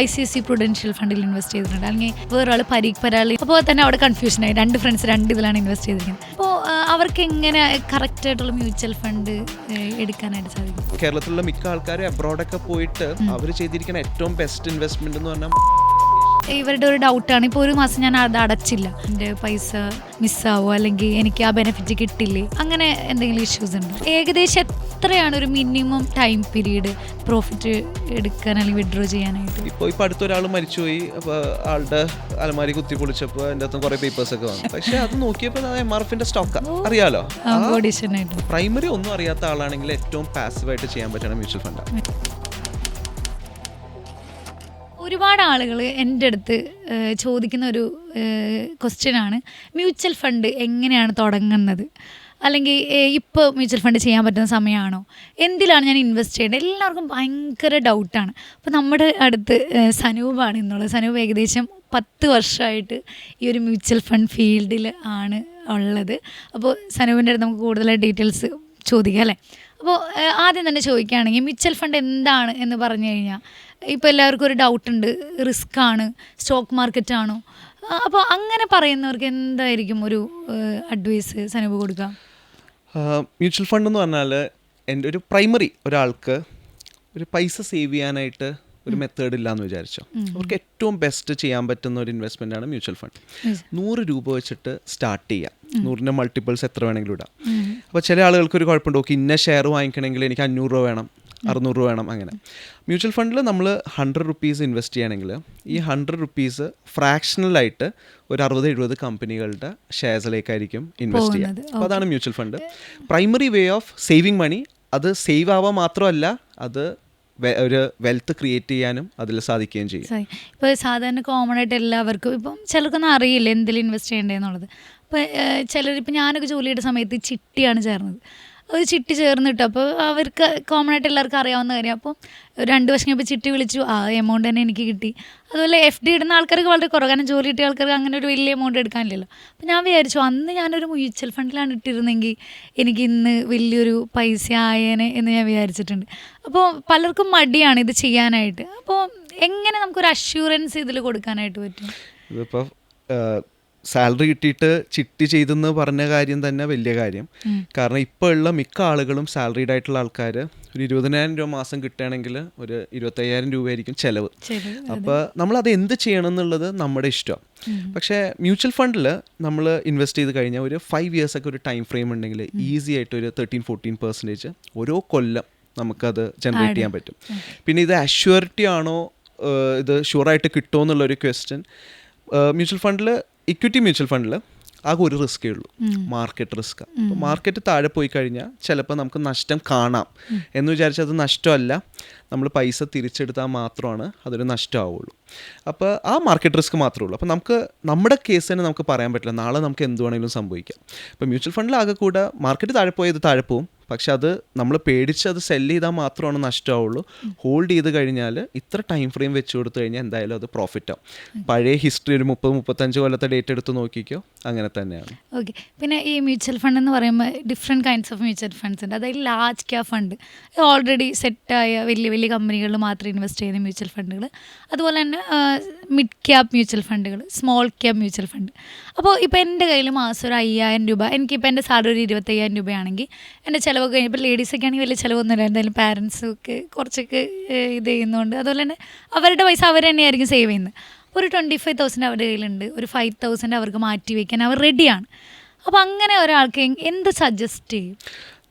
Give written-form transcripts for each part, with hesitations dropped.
ICICI Prudential ഫണ്ടിൽ invest ചെയ്തിട്ടുണ്ട്, അല്ലെങ്കിൽ വേറൊരാൾ പരീഖ് പരാൾ. അപ്പോൾ തന്നെ അവിടെ കൺഫ്യൂഷനായി, 2 ഫ്രണ്ട്സ് 2 ഇതിലാണ് ഇൻവെസ്റ്റ് ചെയ്തിരിക്കുന്നത്. അപ്പോൾ അവർക്ക് എങ്ങനെ കറക്റ്റ് ആയിട്ടുള്ള മ്യൂച്വൽ ഫണ്ട് എടുക്കാനായിട്ട് സാധിക്കും? കേരളത്തിലുള്ള മിക്ക ആൾക്കാരും അബ്രോഡൊക്കെ പോയിട്ട് അവർ ചെയ്തിരിക്കുന്ന ഏറ്റവും ബെസ്റ്റ് ഇൻവെസ്റ്റ്മെന്റ് എന്ന് പറഞ്ഞാൽ ഇവരുടെ ഒരു ഡൗട്ടാണ്, ഇപ്പോൾ ഒരു മാസം ഞാൻ അത് അടച്ചില്ല, എൻ്റെ പൈസ മിസ്സാവോ അല്ലെങ്കിൽ എനിക്ക് ആ ബെനിഫിറ്റ് കിട്ടില്ലേ, അങ്ങനെ എന്തെങ്കിലും ഇഷ്യൂസ് ഉണ്ട്? ഏകദേശം എത്രയാണ് ഒരു മിനിമം ടൈം പീരീഡ് പ്രോഫിറ്റ് എടുക്കാൻ അല്ലെങ്കിൽ വിഡ്രോ ചെയ്യാനായിട്ട്? ഇപ്പോൾ അടുത്തൊരാൾ മരിച്ചുപോയി, അപ്പോൾ ആളുടെ അലമാരി കുത്തി പൊളിച്ചപ്പോൾ അതിൻ്റെ അകത്ത് കുറേ പേപ്പേഴ്സ് ഒക്കെ വന്നു. പക്ഷേ അത് നോക്കിയപ്പോൾ MRFന്റെ സ്റ്റോക്ക് അറിയാലോ. പ്രൈമറി ഒന്നും അറിയാത്ത ആളാണെങ്കിൽ ഏറ്റവും പാസീവായിട്ട് ചെയ്യാൻ പറ്റുന്ന മ്യൂച്വൽ ഫണ്ടാണ്. ഒരുപാട് ആളുകൾ എൻ്റെ അടുത്ത് ചോദിക്കുന്ന ഒരു ക്വസ്റ്റ്യനാണ്, മ്യൂച്വൽ ഫണ്ട് എങ്ങനെയാണ് തുടങ്ങുന്നത്, അല്ലെങ്കിൽ ഇപ്പോൾ മ്യൂച്വൽ ഫണ്ട് ചെയ്യാൻ പറ്റുന്ന സമയമാണോ, എന്തിലാണ് ഞാൻ ഇൻവെസ്റ്റ് ചെയ്യേണ്ടത്? എല്ലാവർക്കും ഭയങ്കര ഡൗട്ടാണ്. അപ്പോൾ നമ്മുടെ അടുത്ത് സനൂപാണ് ഇന്നുള്ളത്. സനൂപ് ഏകദേശം 10 വർഷമായിട്ട് ഈ ഒരു മ്യൂച്വൽ ഫണ്ട് ഫീൽഡിൽ ആണ് ഉള്ളത്. അപ്പോൾ സനൂപിൻ്റെ അടുത്ത് നമുക്ക് കൂടുതൽ ഡീറ്റെയിൽസ് ചോദിക്കാം അല്ലേ? അപ്പോൾ ആദ്യം തന്നെ ചോദിക്കുകയാണെങ്കിൽ മ്യൂച്വൽ ഫണ്ട് എന്താണ് എന്ന് പറഞ്ഞു കഴിഞ്ഞാൽ, ഇപ്പോൾ എല്ലാവർക്കും ഒരു ഡൗട്ടുണ്ട്, റിസ്ക് ആണ്, സ്റ്റോക്ക് മാർക്കറ്റാണോ? അപ്പോൾ അങ്ങനെ പറയുന്നവർക്ക് എന്തായിരിക്കും ഒരു അഡ്വൈസ് സനൂപ് കൊടുക്കുക? മ്യൂച്വൽ ഫണ്ട് എന്ന് പറഞ്ഞാൽ എൻ്റെ ഒരു പ്രൈമറി ഒരാൾക്ക് ഒരു പൈസ സേവ് ചെയ്യാനായിട്ട് ഒരു മെത്തേഡ് ഇല്ലയെന്ന് വിചാരിച്ചോ, അവർക്ക് ഏറ്റവും ബെസ്റ്റ് ചെയ്യാൻ പറ്റുന്ന ഒരു ഇൻവെസ്റ്റ്മെൻ്റ് ആണ് മ്യൂച്വൽ ഫണ്ട്. 100 രൂപ വെച്ചിട്ട് സ്റ്റാർട്ട് ചെയ്യാം, 100ന്റെ മൾട്ടിപ്പിൾസ് എത്ര വേണമെങ്കിലും ഇടാം. അപ്പോൾ ചില ആളുകൾക്ക് ഒരു കുഴപ്പമുണ്ട്, ഓക്കെ ഇന്ന ഷെയർ വാങ്ങിക്കണമെങ്കിൽ എനിക്ക് 500 രൂപ വേണം, 600 രൂപ വേണം. അങ്ങനെ മ്യൂച്വൽ ഫണ്ടിൽ നമ്മൾ 100 റുപ്പീസ് ഇൻവെസ്റ്റ് ചെയ്യുകയാണെങ്കിൽ ഈ 100 റുപ്പീസ് ഫ്രാക്ഷണലായിട്ട് ഒരു 60-70 കമ്പനികളുടെ ഷെയർസിലേക്കായിരിക്കും ഇൻവെസ്റ്റ് ചെയ്യുക. അപ്പോൾ അതാണ് mutual fund. Primary way of saving money. അത് സേവ് ആവാൻ മാത്രമല്ല, അത് ഒരു വെൽത്ത് ക്രിയേറ്റ് ചെയ്യാനും അതിൽ സാധിക്കുകയും ചെയ്യും. ഇപ്പോൾ സാധാരണ കോമൺ ആയിട്ട് എല്ലാവർക്കും ഇപ്പം ചിലർക്കൊന്നും അറിയില്ല എന്തിൽ ഇൻവെസ്റ്റ് ചെയ്യേണ്ടതെന്നുള്ളത്. അപ്പോൾ ചിലരിപ്പോൾ ഞാനൊക്കെ ജോലി ചെയ്ത സമയത്ത് ചിട്ടിയാണ് ചേർന്നത്. ഒരു ചിട്ടി ചേർന്നിട്ട് അപ്പോൾ അവർക്ക് കോമൺ ആയിട്ട് എല്ലാവർക്കും അറിയാവുന്ന കാര്യം. അപ്പോൾ 2 വർഷം കഴിയുമ്പോൾ ചിട്ടി വിളിച്ചു, ആ എമൗണ്ട് തന്നെ എനിക്ക് കിട്ടി. അതുപോലെ FD ഇടുന്ന ആൾക്കാർക്ക് വളരെ കുറവ്, കാരണം ജോലി കിട്ടിയ ആൾക്കാർക്ക് അങ്ങനെ ഒരു വലിയ എമൗണ്ട് എടുക്കാനില്ലല്ലോ. അപ്പോൾ ഞാൻ വിചാരിച്ചു, അന്ന് ഞാനൊരു മ്യൂച്വൽ ഫണ്ടിലാണ് ഇട്ടിരുന്നെങ്കിൽ എനിക്ക് ഇന്ന് വലിയൊരു പൈസ ആയേനെ എന്ന് ഞാൻ വിചാരിച്ചിട്ടുണ്ട്. അപ്പോൾ പലർക്കും മടിയാണ് ഇത് ചെയ്യാനായിട്ട്. അപ്പോൾ എങ്ങനെ നമുക്കൊരു അഷ്യൂറൻസ് ഇതിൽ കൊടുക്കാനായിട്ട് പറ്റും? ഇതിപ്പോൾ സാലറി കിട്ടിയിട്ട് ചിട്ടി ചെയ്തെന്ന് പറഞ്ഞ കാര്യം തന്നെ വലിയ കാര്യം. കാരണം ഇപ്പോൾ ഉള്ള മിക്ക ആളുകളും സാലറീഡ് ആയിട്ടുള്ള ആൾക്കാർ ഒരു 20,000 രൂപ മാസം കിട്ടുകയാണെങ്കിൽ ഒരു 25,000 രൂപയായിരിക്കും ചിലവ്. അപ്പോൾ നമ്മളത് എന്ത് ചെയ്യണം എന്നുള്ളത് നമ്മുടെ ഇഷ്ടം. പക്ഷേ മ്യൂച്വൽ ഫണ്ടിൽ നമ്മൾ ഇൻവെസ്റ്റ് ചെയ്ത് കഴിഞ്ഞാൽ ഒരു 5 ഇയേഴ്സൊക്കെ ഒരു ടൈം ഫ്രെയിം ഉണ്ടെങ്കിൽ ഈസി ആയിട്ട് ഒരു 13-14% ഓരോ കൊല്ലം നമുക്കത് ജനറേറ്റ് ചെയ്യാൻ പറ്റും. പിന്നെ ഇത് അഷ്യൂരിറ്റി ആണോ, ഇത് ഷുവറായിട്ട് കിട്ടുമോ എന്നുള്ളൊരു ക്വസ്റ്റ്യൻ. മ്യൂച്വൽ ഫണ്ടിൽ, ഇക്വിറ്റി മ്യൂച്വൽ ഫണ്ടിൽ ആകെ ഒരു റിസ്ക്കേ ഉള്ളൂ, മാർക്കറ്റ് റിസ്ക്. അപ്പോൾ മാർക്കറ്റ് താഴെ പോയി കഴിഞ്ഞാൽ ചിലപ്പോൾ നമുക്ക് നഷ്ടം കാണാം എന്ന് വിചാരിച്ചാൽ അത് നഷ്ടമല്ല, നമ്മൾ പൈസ തിരിച്ചെടുത്താൽ മാത്രമാണ് അതൊരു നഷ്ടമാവുള്ളൂ. അപ്പോൾ ആ മാർക്കറ്റ് റിസ്ക് മാത്രമേ ഉള്ളൂ. അപ്പോൾ നമുക്ക് നമ്മുടെ കേസ് തന്നെ നമുക്ക് പറയാൻ പറ്റില്ല, നാളെ നമുക്ക് എന്ത് വേണമെങ്കിലും സംഭവിക്കാം. ഇപ്പോൾ മ്യൂച്വൽ ഫണ്ടിൽ ആകെ കൂടെ മാർക്കറ്റ് താഴെ പോയത് താഴെ പോവും, പക്ഷെ അത് നമ്മൾ പേടിച്ച് അത് സെല്ല് ചെയ്താൽ മാത്രമാണ് നഷ്ടമാവുള്ളൂ. ഹോൾഡ് ചെയ്ത് കഴിഞ്ഞാൽ ഇത്ര ടൈം ഫ്രെയിം വെച്ച് കൊടുത്തു കഴിഞ്ഞാൽ എന്തായാലും അത് പ്രോഫിറ്റ് ആവും. പഴയ ഹിസ്റ്ററി ഒരു 30-35 കൊല്ലത്തെ ഡേറ്റ് എടുത്ത് നോക്കിക്കോ, അങ്ങനെ തന്നെയാണ്. ഓക്കെ. പിന്നെ ഈ മ്യൂച്വൽ ഫണ്ട് എന്ന് പറയുമ്പോൾ different kinds of mutual funds ഉണ്ട്. അതായത് ലാർജ് ക്യാപ് ഫണ്ട്, ഓൾറെഡി സെറ്റായ വലിയ വലിയ കമ്പനികളിൽ മാത്രം ഇൻവെസ്റ്റ് ചെയ്യുന്ന മ്യൂച്വൽ ഫണ്ടുകൾ. അതുപോലെ തന്നെ മിഡ് ക്യാപ് മ്യൂച്വൽ ഫണ്ടുകൾ, സ്മോൾ ക്യാപ് മ്യൂച്വൽ ഫണ്ട്. അപ്പോൾ ഇപ്പോൾ എൻ്റെ കയ്യിൽ മാസം ഒരു 5,000 രൂപ, എനിക്കിപ്പോൾ എൻ്റെ സാലറി ഒരു 25,000 രൂപയാണെങ്കിൽ എൻ്റെ ചിലവൊക്കെ കഴിഞ്ഞപ്പോൾ ലേഡീസൊക്കെ ആണെങ്കിൽ വലിയ ചിലവൊന്നുമില്ല, എന്തായാലും പാരൻസൊക്കെ കുറച്ചൊക്കെ ഇത് ചെയ്യുന്നതുകൊണ്ട് അതുപോലെ തന്നെ അവരുടെ പൈസ അവർ തന്നെയായിരിക്കും സേവ് ചെയ്യുന്നത്. അപ്പോൾ ഒരു 25,000 അവരുടെ കയ്യിലുണ്ട്, ഒരു 5,000 അവർക്ക് മാറ്റി വയ്ക്കാൻ അവർ റെഡിയാണ്. അപ്പോൾ അങ്ങനെ ഒരാൾക്ക് എന്ത് സജസ്റ്റ് ചെയ്യും?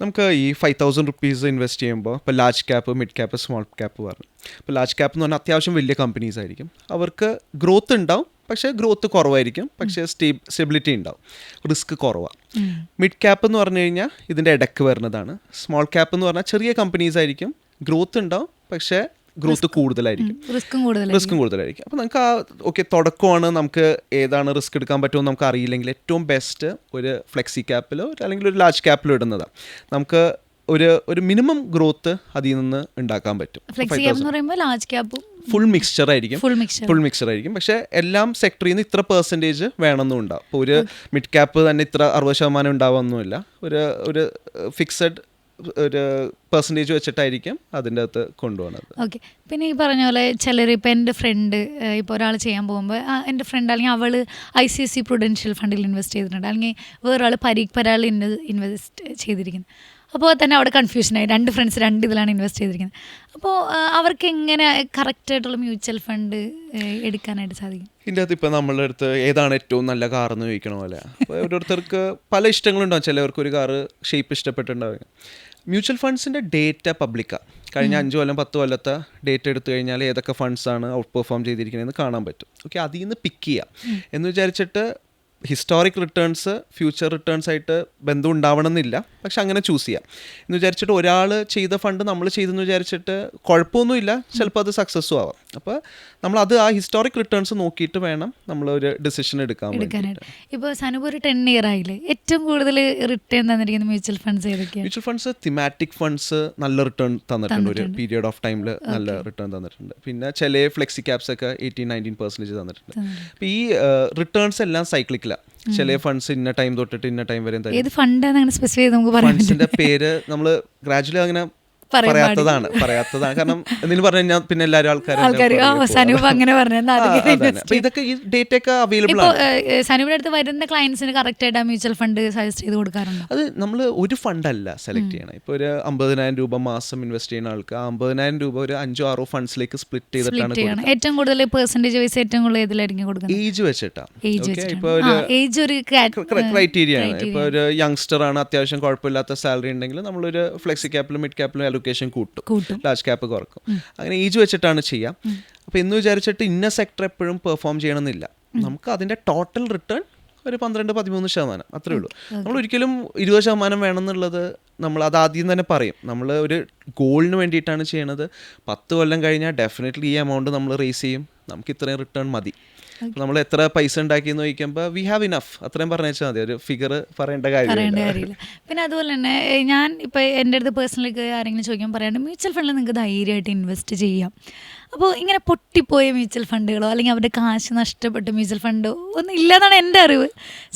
നമുക്ക് ഈ 5,000 റുപ്പീസ് ഇൻവെസ്റ്റ് ചെയ്യുമ്പോൾ ഇപ്പോൾ large cap, mid cap, small cap പറഞ്ഞു. ഇപ്പോൾ ലാർജ് ക്യാപ്പ് എന്ന് പറഞ്ഞാൽ അത്യാവശ്യം വലിയ കമ്പനീസ് ആയിരിക്കും, അവർക്ക് ഗ്രോത്ത് ഉണ്ടാവും, പക്ഷേ ഗ്രോത്ത് കുറവായിരിക്കും, പക്ഷേ സ്റ്റെബിലിറ്റി ഉണ്ടാവും, റിസ്ക് കുറവാണ്. മിഡ് ക്യാപ്പ് എന്ന് പറഞ്ഞു കഴിഞ്ഞാൽ ഇതിൻ്റെ ഇടയ്ക്ക് വരുന്നതാണ്. സ്മോൾ ക്യാപ്പ് എന്ന് പറഞ്ഞാൽ ചെറിയ കമ്പനീസ് ആയിരിക്കും, ഗ്രോത്ത് ഉണ്ടാവും, പക്ഷേ ഗ്രോത്ത് കൂടുതലായിരിക്കും, റിസ്ക്കും കൂടുതലായിരിക്കും. അപ്പോൾ നമുക്ക് ഓക്കെ തുടക്കമാണ്, നമുക്ക് ഏതാണ് റിസ്ക് എടുക്കാൻ പറ്റുമെന്ന് നമുക്ക് അറിയില്ലെങ്കിൽ ഏറ്റവും ബെസ്റ്റ് ഒരു ഫ്ലെക്സി ക്യാപ്പിലോ അല്ലെങ്കിൽ ഒരു ലാർജ് ക്യാപ്പിലോ ഇടുന്നതാണ്. നമുക്ക് ഒരു മിനിമം ഗ്രോത്ത് അതിൽ നിന്ന് ഉണ്ടാക്കാൻ പറ്റും. ഫുൾ മിക്സ്ചർ ആയിരിക്കും, പക്ഷേ എല്ലാം സെക്ടറിൽ നിന്ന് ഇത്ര പെർസെൻറ്റേജ് വേണമെന്നും ഉണ്ടാവും. ഇപ്പോൾ ഒരു മിഡ് ക്യാപ്പ് തന്നെ ഇത്ര 60% ഉണ്ടാവുമൊന്നുമില്ല, ഒരു ഫിക്സഡ് ഒരു പെർസെൻറ്റേജ് വെച്ചിട്ടായിരിക്കും അതിൻ്റെ അകത്ത് കൊണ്ടുപോകുന്നത്. ഓക്കെ. പിന്നെ ഈ പറഞ്ഞ പോലെ ചിലർ ഇപ്പോൾ എൻ്റെ ഫ്രണ്ട് ഇപ്പോൾ ഒരാൾ ചെയ്യാൻ പോകുമ്പോൾ എൻ്റെ ഫ്രണ്ട് അല്ലെങ്കിൽ അവൾ ICICI പ്രൊഡൻഷ്യൽ ഫണ്ടിൽ ഇൻവെസ്റ്റ് ചെയ്തിട്ടുണ്ട്, അല്ലെങ്കിൽ വേറൊരാൾ പരീഖ് പരാൽ ഇൻവെസ്റ്റ് ചെയ്തിരിക്കുന്നത്. അപ്പോൾ തന്നെ അവിടെ കൺഫ്യൂഷനായി, 2 ഫ്രണ്ട്സ് 2 ഇതിലാണ് ഇൻവെസ്റ്റ് ചെയ്തിരിക്കുന്നത്. അപ്പോൾ അവർക്ക് എങ്ങനെ കറക്റ്റായിട്ടുള്ള മ്യൂച്വൽ ഫണ്ട് എടുക്കാനായിട്ട് സാധിക്കും? ഇതിൻ്റെ അകത്ത് ഇപ്പോൾ നമ്മളുടെ അടുത്ത് ഏതാണ് ഏറ്റവും നല്ല കാറെന്ന് ചോദിക്കണ പോലെ ഓരോരുത്തർക്ക് പല ഇഷ്ടങ്ങളുണ്ടാവും. ചിലവർക്ക് ഒരു കാറ് ഷേപ്പ് ഇഷ്ടപ്പെട്ടിട്ടുണ്ടാവുക. മ്യൂച്വൽ ഫണ്ട്സിൻ്റെ ഡേറ്റ പബ്ലിക്കാണ്. കഴിഞ്ഞ 5 കൊല്ലം 10 കൊല്ലത്തെ ഡേറ്റ എടുത്തു കഴിഞ്ഞാൽ ഏതൊക്കെ ഫണ്ട്സാണ് ഔട്ട് പെർഫോം ചെയ്തിരിക്കുന്നതെന്ന് കാണാൻ പറ്റും. ഓക്കെ, അതിൽ നിന്ന് പിക്ക് ചെയ്യാം എന്ന് വിചാരിച്ചിട്ട് ഹിസ്റ്റോറിക് റിട്ടേൺസ് ഫ്യൂച്ചർ റിട്ടേൺസ് ആയിട്ട് ബന്ധം ഉണ്ടാവണമെന്നില്ല, പക്ഷെ അങ്ങനെ ചൂസ് ചെയ്യാം എന്ന് വിചാരിച്ചിട്ട് ഒരാൾ ചെയ്ത ഫണ്ട് നമ്മൾ ചെയ്തെന്ന് വിചാരിച്ചിട്ട് കുഴപ്പമൊന്നുമില്ല, ചിലപ്പോൾ അത് സക്സസ്സും ആവാം. അപ്പോൾ നമ്മളത് ആ ഹിസ്റ്റോറിക് റിട്ടേൺസ് നോക്കിയിട്ട് വേണം നമ്മളൊരു ഡിസിഷൻ എടുക്കാനായിട്ട്. ഇപ്പോൾ സനൂപ് ഒരു 10 ഇയർ ആയില്ലേ, ഏറ്റവും കൂടുതൽ റിട്ടേൺ തന്നിരിക്കുന്ന മ്യൂച്വൽ ഫണ്ട്സ് ഏതൊക്കെയാണ്? മ്യൂച്വൽ ഫണ്ട്സ് തിമാറ്റിക് ഫണ്ട്സ് നല്ല റിട്ടേൺ തന്നിട്ടുണ്ട്, ഒരു പീരിയഡ് ഓഫ് ടൈമിൽ നല്ല റിട്ടേൺ തന്നിട്ടുണ്ട്. പിന്നെ ചില ഫ്ലെക്സി ക്യാപ്സ് ഒക്കെ 18-19% തന്നിട്ടുണ്ട്. അപ്പോൾ ഈ റിട്ടേൺസ് എല്ലാം സൈക്ലിക്കലാണ്. ചില ഫണ്ട്സ് ഇന്ന ടൈം തൊട്ടിട്ട് ഇന്ന ടൈം വരെ തരും. ഏത് ഫണ്ടാണ് സ്പെസിഫൈ ചെയ്ത് നമുക്ക് പറയാം? ഫണ്ട്സിന്റെ പേര് നമ്മൾ ഗ്രാജുവലി അങ്ങനെ പറയാത്തതാണ് കാരണം എന്തെങ്കിലും പറഞ്ഞു കഴിഞ്ഞാൽ പിന്നെ എല്ലാവരും ഇതൊക്കെ ഈ ഡേറ്റ ഒക്കെ അവൈലബിൾ ആണ്. സനൂപിന്റെ അടുത്ത് വരുന്ന ക്ലയൻസിന് കറക്റ്റ് ആയിട്ട് മ്യൂച്വൽ ഫണ്ട് സജസ്റ്റ് ചെയ്ത് കൊടുക്കാറുണ്ട്. അത് നമ്മൾ ഒരു ഫണ്ടല്ല സെലക്ട് ചെയ്യണം. ഇപ്പോൾ ഒരു 50,000 രൂപ മാസം ഇൻവെസ്റ്റ് ചെയ്യുന്ന ആൾക്ക് 50,000 രൂപ ഒരു 5-6 ഫണ്ട്സിലേക്ക് സ്പ്ലിറ്റ് ചെയ്തിട്ടാണ്. ഏറ്റവും കൂടുതൽ പെർസെന്റേജ് വൈസ് ഏറ്റവും കൂടുതൽ ഏതിലായിരിക്കും കൊടുക്കുന്നത്? ഏജ് വെച്ചിട്ടാണ്. ഇപ്പോൾ ഒരു ക്രൈറ്റീരിയ ആണ്. ഇപ്പോൾ ഒരു യങ്സ്റ്റർ ആണ്, അത്യാവശ്യം കുഴപ്പമില്ലാത്ത സാലറി ഉണ്ടെങ്കിൽ നമ്മളൊരു ഫ്ലെക്സി ക്യാപ്പിലും മിഡ് ക്യാപ്പിലും അലൊക്കേഷൻ കൂട്ടും, ലാർജ് ക്യാപ്പ് കുറക്കും. അങ്ങനെ ഏജ് വെച്ചിട്ടാണ് ചെയ്യാം. അപ്പോൾ എന്ന് വിചാരിച്ചിട്ട് ഇന്ന സെക്ടർ എപ്പോഴും പെർഫോം ചെയ്യണമെന്നില്ല. നമുക്ക് അതിൻ്റെ ടോട്ടൽ റിട്ടേൺ ഒരു 12-13% അത്രേ ഉള്ളൂ. നമ്മൾ ഒരിക്കലും 20% വേണമെന്നുള്ളത് നമ്മൾ അത് ആദ്യം തന്നെ പറയും. നമ്മൾ ഒരു ഗോളിന് വേണ്ടിയിട്ടാണ് ചെയ്യണത്. 10 കൊല്ലം കഴിഞ്ഞാൽ ഡെഫിനറ്റ്ലി ഈ എമൗണ്ട് നമ്മൾ റേസ് ചെയ്യും, നമുക്ക് ഇത്രയും റിട്ടേൺ മതി. നമ്മൾ എത്ര പൈസ ഉണ്ടാക്കിയെന്ന് ചോദിക്കുമ്പോൾ വി ഹാവ് ഇനഫ് അത്രയും പറഞ്ഞാൽ മതി, ഒരു ഫിഗർ പറയേണ്ട കാര്യമില്ല. പിന്നെ അതുപോലെ തന്നെ ഞാൻ ഇപ്പോൾ എൻ്റെ അടുത്ത് പേഴ്സണലി ആരെങ്കിലും ചോദിക്കാൻ പറയാണ്ട് മ്യൂച്വൽ ഫണ്ടിൽ നിങ്ങൾക്ക് ധൈര്യമായിട്ട് ഇൻവെസ്റ്റ് ചെയ്യാം. അപ്പോൾ ഇങ്ങനെ പൊട്ടിപ്പോയ മ്യൂച്വൽ ഫണ്ടുകളോ അല്ലെങ്കിൽ അവരുടെ കാശ് നഷ്ടപ്പെട്ട മ്യൂച്വൽ ഫണ്ടോ ഒന്നും ഇല്ലെന്നാണ് എൻ്റെ അറിവ്.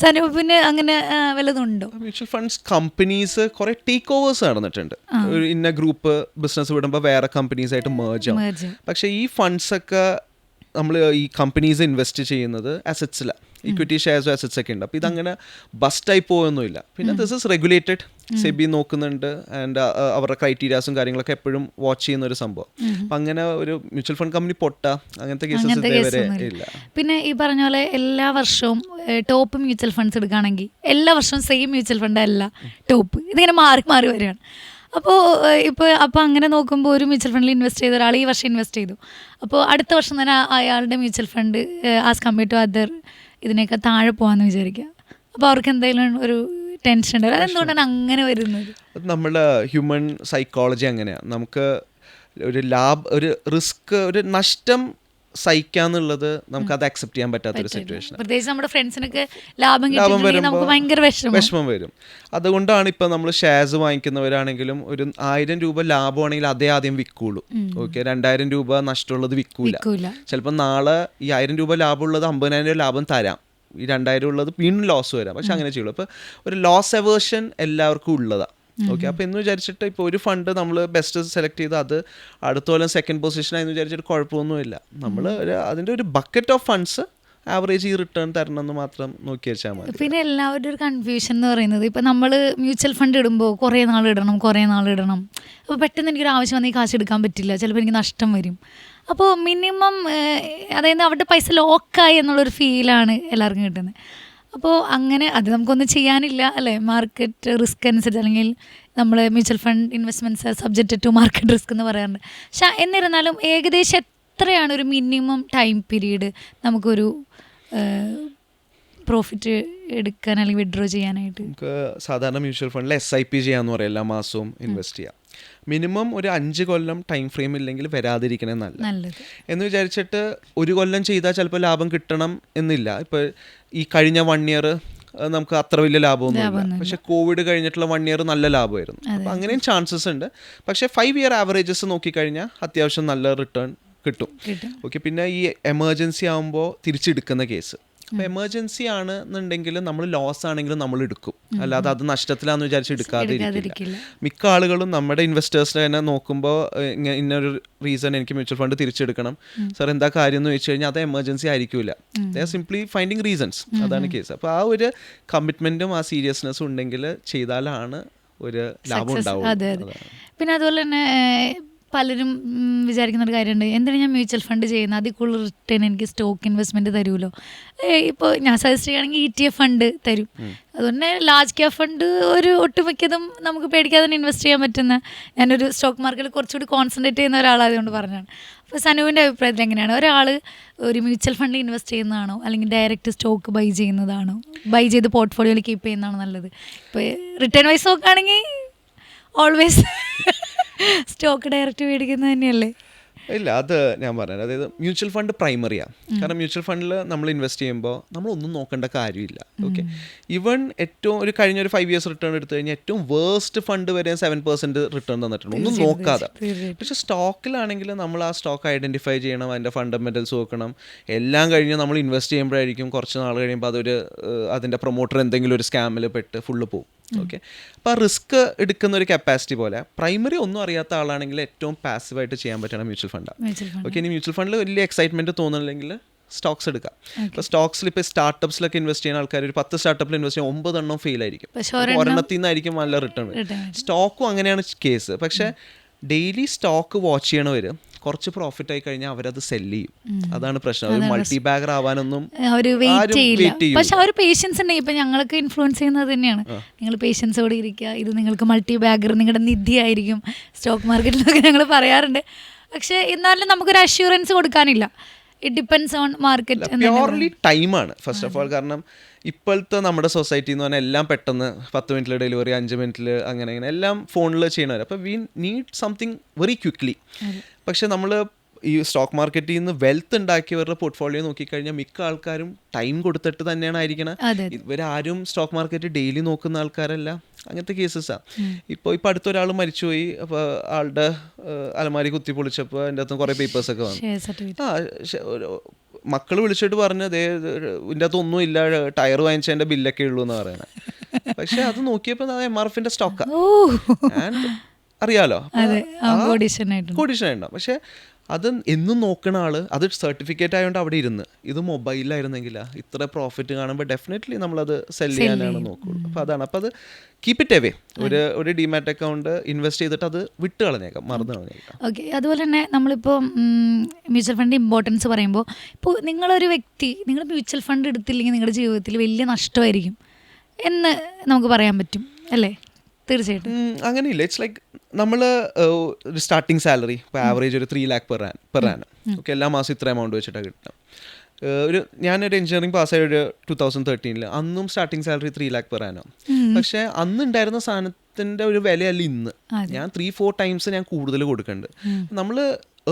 സനൂപിന് അങ്ങനെ വല്ലതുണ്ടോ? മ്യൂച്വൽ ഫണ്ട്സ് കമ്പനീസ് കുറേ ടേക്ക് ഓവേഴ്സ് നടന്നിട്ടുണ്ട്. ഒരു ഇന്ന ഗ്രൂപ്പ് ബിസിനസ് വിടുമ്പോൾ വേറെ കമ്പനീസായിട്ട് മേർജ് ആവും. പക്ഷേ ഈ ഫണ്ട്സൊക്കെ നമ്മൾ ഈ കമ്പനീസ് ഇൻവെസ്റ്റ് ചെയ്യുന്നത് അസറ്റ്സിലാണ്, ഇക്വിറ്റി ഷെയർസും അസറ്റ്സ് ഒക്കെ ഉണ്ട്. അപ്പോൾ ഇതങ്ങനെ ബസ്റ്റായി പോകുന്നില്ല. പിന്നെ ദിസ് ഇസ് റെഗുലേറ്റഡ്, സെബി നോക്കുന്നുണ്ട്, ആൻഡ് അവരുടെ ക്രൈറ്റീരിയാസും കാര്യങ്ങളൊക്കെ എപ്പോഴും വാച്ച് ചെയ്യുന്ന ഒരു സംഭവം. അപ്പം അങ്ങനെ ഒരു മ്യൂച്വൽ ഫണ്ട് കമ്പനി അങ്ങനത്തെ കേസസ് ഇതേവരെ ഇല്ല. പിന്നെ ഈ പറഞ്ഞ പോലെ എല്ലാ വർഷവും ടോപ്പ് മ്യൂച്വൽ ഫണ്ട്സ് എടുക്കുകയാണെങ്കിൽ എല്ലാ വർഷവും സെയിം മ്യൂച്വൽ ഫണ്ട് അല്ല ടോപ്പ്, ഇതിങ്ങനെ മാറി മാറി വരികയാണ്. അപ്പോൾ അങ്ങനെ നോക്കുമ്പോൾ ഒരു മ്യൂച്വൽ ഫണ്ടിൽ ഇൻവെസ്റ്റ് ചെയ്ത ഒരാൾ ഈ വർഷം ഇൻവെസ്റ്റ് ചെയ്തു, അപ്പോൾ അടുത്ത വർഷം തന്നെ അയാളുടെ mutual fund as compare to other ഇതിനൊക്കെ താഴെ പോകാമെന്ന് വിചാരിക്കുക. അപ്പോൾ അവർക്ക് എന്തെങ്കിലും ഒരു ടെൻഷൻ ഉണ്ടാവും. അതെന്തുകൊണ്ടാണ് അങ്ങനെ വരുന്നത്? നമ്മുടെ ഹ്യൂമൻ സൈക്കോളജി അങ്ങനെയാണ്. നമുക്ക് ഒരു റിസ്ക്, ഒരു നഷ്ടം സഹിക്കാന്നുള്ളത് നമുക്ക് അത് അക്സെപ്റ്റ് ചെയ്യാൻ പറ്റാത്തൊരു സിറ്റുവേഷൻ. പ്രത്യേകിച്ച് നമ്മുടെ ഫ്രണ്ട്സിനൊക്കെ ലാഭം നമുക്ക് ഭയങ്കര വിഷമം വരും. അതുകൊണ്ടാണ് ഇപ്പൊ നമ്മൾ ഷെയർസ് വാങ്ങിക്കുന്നവരാണെങ്കിലും ഒരു 1000 രൂപ ലാഭമാണെങ്കിൽ അതേ ആദ്യം വിൽക്കുള്ളൂ. ഓക്കെ, 2000 രൂപ നഷ്ടമുള്ളത് വിൽക്കൂല. ചിലപ്പോൾ നാളെ ഈ 1000 രൂപ ലാഭമുള്ളത് 50,000 രൂപ ലാഭം തരാം, ഈ 2000 ഉള്ളത് വീണ്ടും ലോസ് വരാം. പക്ഷെ അങ്ങനെ ചെയ്യുള്ളൂ. അപ്പോൾ ഒരു ലോസ് എവേർഷൻ എല്ലാവർക്കും ഉള്ളതാണ്. ഓക്കെ, അപ്പോൾ എന്ന് വിചാരിച്ചിട്ട് ഇപ്പോൾ ഒരു ഫണ്ട് നമ്മൾ ബെസ്റ്റ് സെലക്ട് ചെയ്ത് അത് അടുത്ത കൊല്ലം സെക്കൻഡ് പൊസിഷനായെന്ന് വിചാരിച്ചിട്ട് കുഴപ്പമൊന്നുമില്ല. നമ്മൾ അതിൻ്റെ ഒരു ബക്കറ്റ് ഓഫ് ഫണ്ട്സ് ആവറേജ് ഈ റിട്ടേൺ തരണം എന്ന് മാത്രം നോക്കി വെച്ചാൽ മതി. പിന്നെ എല്ലാവരുടെ ഒരു കൺഫ്യൂഷൻ എന്ന് പറയുന്നത്, ഇപ്പം നമ്മൾ മ്യൂച്വൽ ഫണ്ട് ഇടുമ്പോൾ കുറേ നാൾ ഇടണം. അപ്പോൾ പെട്ടെന്ന് എനിക്കൊരു ആവശ്യം വന്നാൽ ഈ കാശ് എടുക്കാൻ പറ്റില്ല, ചിലപ്പോൾ എനിക്ക് നഷ്ടം വരും. അപ്പോൾ മിനിമം അതായത് അവരുടെ പൈസ ലോക്കായി എന്നുള്ളൊരു ഫീലാണ് എല്ലാവർക്കും കിട്ടുന്നത്. അപ്പോൾ അങ്ങനെ അത് നമുക്കൊന്നും ചെയ്യാനില്ല അല്ലേ, മാർക്കറ്റ് റിസ്ക് അനുസരിച്ച്, അല്ലെങ്കിൽ നമ്മൾ mutual fund investments are subjected to market risk എന്ന് പറയാറുണ്ട്. പക്ഷെ എന്നിരുന്നാലും ഏകദേശം എത്രയാണ് ഒരു മിനിമം ടൈം പീരീഡ് നമുക്കൊരു പ്രോഫിറ്റ് എടുക്കാൻ അല്ലെങ്കിൽ വിഡ്രോ ചെയ്യാനായിട്ട്? നമുക്ക് സാധാരണ മ്യൂച്വൽ ഫണ്ടിൽ SIP ചെയ്യാമെന്ന് പറയാം, എല്ലാ മാസവും ഇൻവെസ്റ്റ് ചെയ്യാം. മിനിമം ഒരു 5 കൊല്ലം ടൈം ഫ്രെയിം ഇല്ലെങ്കിൽ വരാതിരിക്കണേ നല്ലത് എന്ന് വിചാരിച്ചിട്ട് 1 കൊല്ലം ചെയ്താൽ ചിലപ്പോൾ ലാഭം കിട്ടണം എന്നില്ല. ഇപ്പോൾ ഈ കഴിഞ്ഞ 1 ഇയർ നമുക്ക് അത്ര വലിയ ലാഭമൊന്നുമില്ല, പക്ഷെ കോവിഡ് കഴിഞ്ഞിട്ടുള്ള 1 ഇയർ നല്ല ലാഭമായിരുന്നു. അപ്പോൾ അങ്ങനെയും ചാൻസസ് ഉണ്ട്. പക്ഷേ 5 ഇയർ ആവറേജസ് നോക്കിക്കഴിഞ്ഞാൽ അത്യാവശ്യം നല്ല റിട്ടേൺ കിട്ടും. ഓക്കെ, പിന്നെ ഈ എമർജൻസി ആകുമ്പോൾ തിരിച്ചെടുക്കുന്ന കേസ്, അപ്പോൾ എമർജൻസി ആണെന്നുണ്ടെങ്കിൽ നമ്മൾ ലോസ് ആണെങ്കിലും നമ്മൾ എടുക്കും, അല്ലാതെ അത് നഷ്ടത്തിലാന്ന് വിചാരിച്ച് എടുക്കാതിരിക്കില്ല. മിക്ക ആളുകളും നമ്മുടെ ഇൻവെസ്റ്റേഴ്സിനെ തന്നെ നോക്കുമ്പോൾ ഇന്നൊരു റീസൺ എനിക്ക് മ്യൂച്വൽ ഫണ്ട് തിരിച്ചെടുക്കണം സാർ, എന്താ കാര്യം എന്ന് ചോദിച്ചു കഴിഞ്ഞാൽ അത് എമർജൻസി ആയിരിക്കില്ല. They are simply finding reasons. അതാണ് കേസ്. അപ്പോൾ ആ ഒരു കമ്മിറ്റ്മെന്റും ആ സീരിയസ്നെസ്സും ഉണ്ടെങ്കിൽ ചെയ്താലാണ് ഒരു ലാഭം ഉണ്ടാവും. പിന്നെ അതുപോലെ തന്നെ പലരും വിചാരിക്കുന്ന ഒരു കാര്യമുണ്ട്, എന്തിനാണ് ഞാൻ മ്യൂച്വൽ ഫണ്ട് ചെയ്യുന്നത്, അതിൽ കൂടുതൽ റിട്ടേൺ എനിക്ക് സ്റ്റോക്ക് ഇൻവെസ്റ്റ്മെൻറ്റ് തരുമല്ലോ. ഇപ്പോൾ ഞാൻ സജസ്റ്റ് ചെയ്യുകയാണെങ്കിൽ ETF ഫണ്ട് തരും. അതുകൊണ്ട് ലാർജ് ക്യാപ് ഫണ്ട് ഒരു ഒട്ടുമിക്കതും നമുക്ക് പേടിക്കാതെ തന്നെ ഇൻവെസ്റ്റ് ചെയ്യാൻ പറ്റുന്ന, ഞാനൊരു സ്റ്റോക്ക് മാർക്കറ്റിൽ കുറച്ചുകൂടി കോൺസെൻട്രേറ്റ് ചെയ്യുന്ന ഒരാളായതുകൊണ്ട് പറഞ്ഞാണ്. അപ്പോൾ സനുവിൻ്റെ അഭിപ്രായത്തിൽ എങ്ങനെയാണ് ഒരാൾ ഒരു മ്യൂച്വൽ ഫണ്ട് ഇൻവെസ്റ്റ് ചെയ്യുന്നതാണോ അല്ലെങ്കിൽ ഡയറക്റ്റ് സ്റ്റോക്ക് ബൈ ചെയ്യുന്നതാണോ, ബൈ ചെയ്ത് പോർട്ട്ഫോളിയോയിൽ കീപ്പ് ചെയ്യുന്നതാണോ നല്ലത്? ഇപ്പോൾ റിട്ടേൺ വൈസ് നോക്കുകയാണെങ്കിൽ ഓൾവേസ് സ്റ്റോക്ക് ഡയറക്റ്റ് മേടിക്കുന്നത് തന്നെയല്ലേ? ഇല്ല, അത് ഞാൻ പറഞ്ഞത്, അതായത് മ്യൂച്വൽ ഫണ്ട് പ്രൈമറിയാണ്. കാരണം മ്യൂച്വൽ ഫണ്ടിൽ നമ്മൾ ഇൻവെസ്റ്റ് ചെയ്യുമ്പോൾ നമ്മളൊന്നും നോക്കേണ്ട കാര്യമില്ല. ഓക്കെ, ഈവൻ ഏറ്റവും ഒരു കഴിഞ്ഞ ഒരു 5 years റിട്ടേൺ എടുത്തു കഴിഞ്ഞാൽ ഏറ്റവും വേസ്റ്റ് ഫണ്ട് വരെ 7% റിട്ടേൺ തന്നിട്ടുണ്ട്, ഒന്നും നോക്കാതെ. പക്ഷെ സ്റ്റോക്കിലാണെങ്കിൽ നമ്മൾ ആ സ്റ്റോക്ക് ഐഡൻറ്റിഫൈ ചെയ്യണം, അതിൻ്റെ ഫണ്ടമെൻ്റൽസ് നോക്കണം. എല്ലാം കഴിഞ്ഞ് നമ്മൾ ഇൻവെസ്റ്റ് ചെയ്യുമ്പോഴായിരിക്കും കുറച്ച് നാൾ കഴിയുമ്പോൾ അതിൻ്റെ പ്രൊമോട്ടർ എന്തെങ്കിലും ഒരു സ്കാമിൽ പെട്ട് ഫുള്ള് പോകും. ഓക്കെ, അപ്പോൾ ആ റിസ്ക് എടുക്കുന്ന ഒരു കപ്പാസിറ്റി പോലെ പ്രൈമറി ഒന്നും അറിയാത്ത ആളാണെങ്കിൽ ഏറ്റവും പാസീവായിട്ട് ചെയ്യാൻ പറ്റണം മ്യൂച്വൽ ഫണ്ടാണ്. ഓക്കെ, ഇനി മ്യൂച്വൽ ഫണ്ടിൽ വലിയ എക്സൈറ്റ്മെൻറ്റ് തോന്നുന്നില്ലെങ്കിൽ സ്റ്റോക്സ് എടുക്കാം. ഇപ്പോൾ സ്റ്റോക്സിൽ ഇപ്പോൾ സ്റ്റാർട്ടപ്സിലൊക്കെ ഇൻവെസ്റ്റ് ചെയ്യുന്ന ആൾക്കാർ ഒരു 10 സ്റ്റാർട്ടപ്പിൽ ഇൻവെസ്റ്റ് ചെയ്യാൻ 9 എണ്ണം ഫെയിൽ ആയിരിക്കും, ഒരെണ്ണത്തിൽ നിന്നായിരിക്കും നല്ല റിട്ടേൺ. സ്റ്റോക്കും അങ്ങനെയാണ് കേസ്. പക്ഷേ ഡെയിലി സ്റ്റോക്ക് വാച്ച് ചെയ്യണവർ കുറച്ച് പ്രോഫിറ്റ് ആയി കഴിഞ്ഞാൽ അവരത് സെല്ല് ചെയ്യും. അതാണ് പ്രശ്നം. അവർ മൾട്ടി ബാഗർ ആവാനൊന്നും വെയിറ്റ് ചെയ്യില്ല. പക്ഷെ അവർ പേഷ്യൻസ് ഉണ്ടെങ്കിൽ ഇപ്പം ഞങ്ങൾക്ക് ഇൻഫ്ലുവൻസ് ചെയ്യുന്നത് തന്നെയാണ്. നിങ്ങൾ പേഷ്യൻസോടെ ഇരിക്കുക, ഇത് നിങ്ങൾക്ക് മൾട്ടി ബാഗർ നിങ്ങളുടെ നിധി ആയിരിക്കും സ്റ്റോക്ക് മാർക്കറ്റിലൊക്കെ ഞങ്ങൾ പറയാറുണ്ട്. പക്ഷെ എന്നാലും നമുക്കൊരു അഷ്യൂറൻസ് കൊടുക്കാനില്ല. It depends on market. Purely ടൈമാണ് ഫസ്റ്റ് ഓഫ് ഓൾ. കാരണം ഇപ്പോഴത്തെ നമ്മുടെ സൊസൈറ്റി എന്ന് പറഞ്ഞാൽ എല്ലാം പെട്ടെന്ന് 10 മിനിറ്റിൽ ഡെലിവറി, 5 മിനിറ്റിൽ അങ്ങനെ എല്ലാം ഫോണിൽ ചെയ്യണവർ. അപ്പോൾ we need something very quickly. പക്ഷെ നമ്മൾ ഈ സ്റ്റോക്ക് മാർക്കറ്റിൽ നിന്ന് വെൽത്ത് ഉണ്ടാക്കിയവരുടെ പോർട്ട്ഫോളിയോ നോക്കിക്കഴിഞ്ഞാൽ മിക്ക ആൾക്കാരും ടൈം കൊടുത്തിട്ട് തന്നെയാണ് ആയിരിക്കണം. ഇവരാരും സ്റ്റോക്ക് മാർക്കറ്റ് ഡെയിലി നോക്കുന്ന ആൾക്കാരല്ല. അങ്ങനത്തെ കേസസാണ്. ഇപ്പോൾ അടുത്തൊരാൾ മരിച്ചുപോയി, അപ്പോൾ ആളുടെ അലമാരി കുത്തി പൊളിച്ചപ്പോൾ അതിൻ്റെ അകത്ത് കുറേ പേപ്പേഴ്സൊക്കെ വന്നു. മക്കൾ വിളിച്ചിട്ട് പറഞ്ഞു, ഇതിൻ്റെ അകത്ത് ഒന്നും ഇല്ല, ടയർ വാങ്ങിച്ചതിൻ്റെ ബില്ലൊക്കെ ഉള്ളൂ എന്ന് പറയണേ. പക്ഷെ അത് നോക്കിയപ്പോൾ അത് MRFന്റെ സ്റ്റോക്കാണ്. അറിയാലോ, കോഡീഷനായിട്ടുണ്ടാവും. പക്ഷെ അത് എന്നും നോക്കണ ആള്, അത് സർട്ടിഫിക്കറ്റ് ആയതുകൊണ്ട് അവിടെ ഇരുന്ന്, ഇത് മൊബൈലിലായിരുന്നെങ്കിൽ ഇത്ര പ്രോഫിറ്റ് കാണുമ്പോൾ ഡെഫിനറ്റ്ലി നമ്മളത് സെല് ചെയ്യാനാണ് നോക്കുള്ളൂ. അപ്പോൾ അതാണ്. അപ്പോൾ അത് കീപ്പ് ഇറ്റ് അവേ. ഒരു ഡിമാറ്റ് അക്കൗണ്ട് ഇൻവെസ്റ്റ് ചെയ്തിട്ട് അത് വിട്ട് കളഞ്ഞേക്കാം, മറന്നു കളഞ്ഞേക്കാം. ഓക്കെ, അതുപോലെ തന്നെ നമ്മളിപ്പോൾ മ്യൂച്വൽ ഫണ്ട് ഇമ്പോർട്ടൻസ് പറയുമ്പോൾ, ഇപ്പോൾ നിങ്ങളൊരു വ്യക്തി നിങ്ങൾ മ്യൂച്വൽ ഫണ്ട് എടുത്തില്ലെങ്കിൽ നിങ്ങളുടെ ജീവിതത്തിൽ വലിയ നഷ്ടമായിരിക്കും എന്ന് നമുക്ക് പറയാൻ പറ്റും അല്ലേ? തീർച്ചയായിട്ടും അങ്ങനെയില്ല. ഇറ്റ്സ് ലൈക്ക് നമ്മൾ ഒരു സ്റ്റാർട്ടിങ് സാലറി ഇപ്പോൾ ആവറേജ് ഒരു 3 lakh പെർ ആനം. ഓക്കെ, എല്ലാ മാസം ഇത്ര എമൗണ്ട് വെച്ചിട്ടാണ് കിട്ടുന്നത്. ഞാനൊരു എഞ്ചിനീയറിംഗ് പാസ്സായ ഒരു 2013 അന്നും starting salary 3 lakh per annum. പക്ഷേ അന്ന് ഉണ്ടായിരുന്ന സാധനത്തിൻ്റെ ഒരു വിലയല്ല ഇന്ന്. ഞാൻ 3-4 ടൈംസ് ഞാൻ കൂടുതൽ കൊടുക്കുന്നുണ്ട്. നമ്മൾ